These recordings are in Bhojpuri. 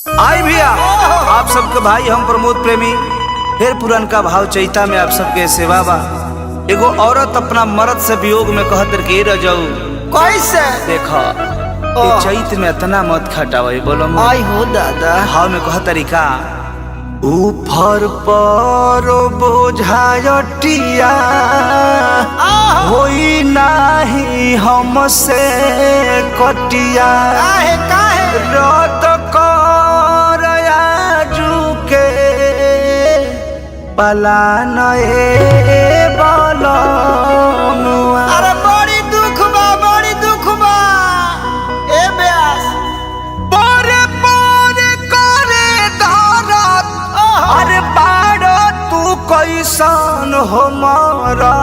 आई भैया आप सबके भाई हम प्रमोद प्रेमी फिर पुरन का भाव चैता में आप सबके सेवा बा। एगो औरत अपना मर्द से वियोग में कहतर के रह जाऊ कैसे देखो चैत में इतना मत खटावे बोलो आई हो दादा भाव में कह तरीका ऊपर पर बोझायटिया होई नाही हमसे कटिया काहे काहे रत कर आजू के पलान बलनुआ। अरे बड़ी दुख बा ए ब्यास पोरे पोरे करे धरत अरे बाड़ तू कैसन हो मारा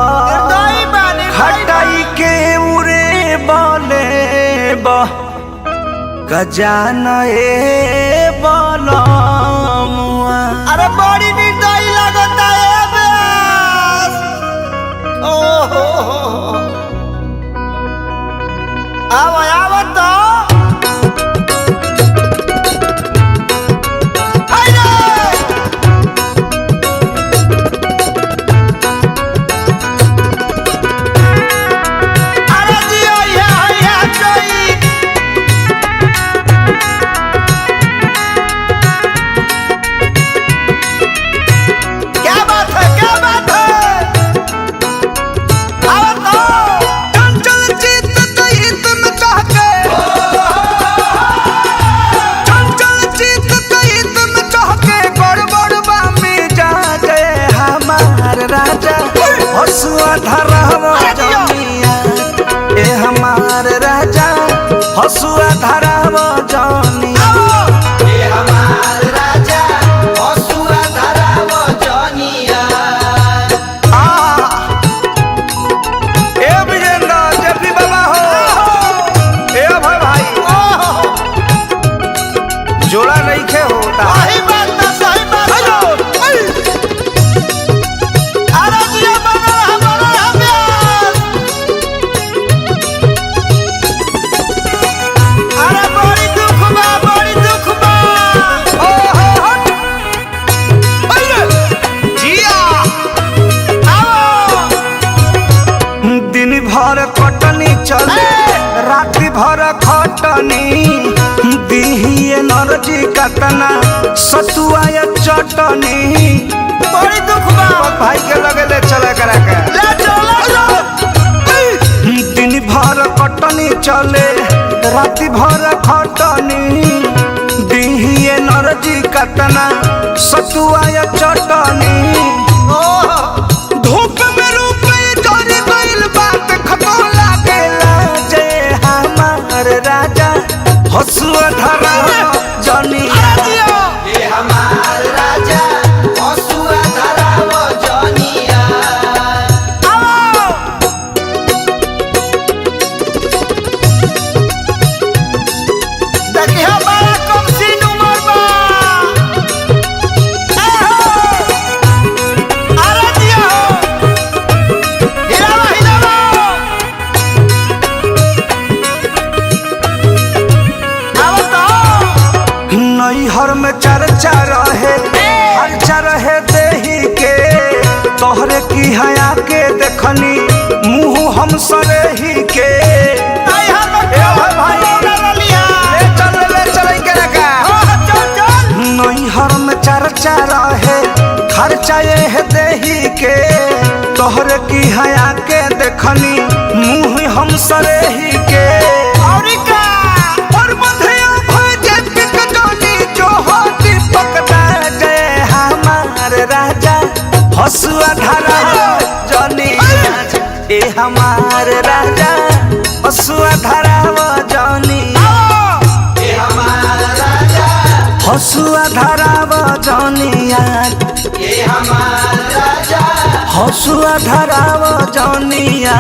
दई बानी हटाई के उरे बले गजान बलमुआ। अरे बड़ी निर्दयी लगता है ए ब्यास ओहो आव तो हसुआ धरावा जानिया ए हमार राजा हसुआ धरावा जानिया ए हमार राजा हसुआ धरावा जानिया ए विजेंद्र जेपी बाबा हो ए भाई जोड़ा नहीं खे होता सही बात ना सही बात भर कटनी चले राति भर खटनी दीही एनर्जी कतना सतुआ या चटनी बड़ी दुख बा भाई के लगे ले चले करा के ले चलो दिन भर कटनी चले राति भर खटनी दीही एनर्जी कतना सतुआ या चटनी धूप में रूप जरी गइल बात खतो लागेला जय हमार राजा हसुआ धरा जनिया ए हमार राजा हसुआ धरावा जानिया देखिया बड़ा कम सीन उमर बा अरे दिया हिलावा नैहर में चर्चा रहे खर्चा रहे देही के तोहरे की हया के देखनी मुँह हम सरेही के नैहर में चर्चा रहे खर्चा ये देही के तोहरे की हया के देखनी मुँह हम सरेही के और मधेय भजे पिक जोनी जो हो दीपक जय हमार राजा हसुआ धरा जनी ए हमार राजा हसुआ धरा जनी ए हमार राजा हसुआ धरा जनिया ए हमार राजा हसुआ धरा जनिया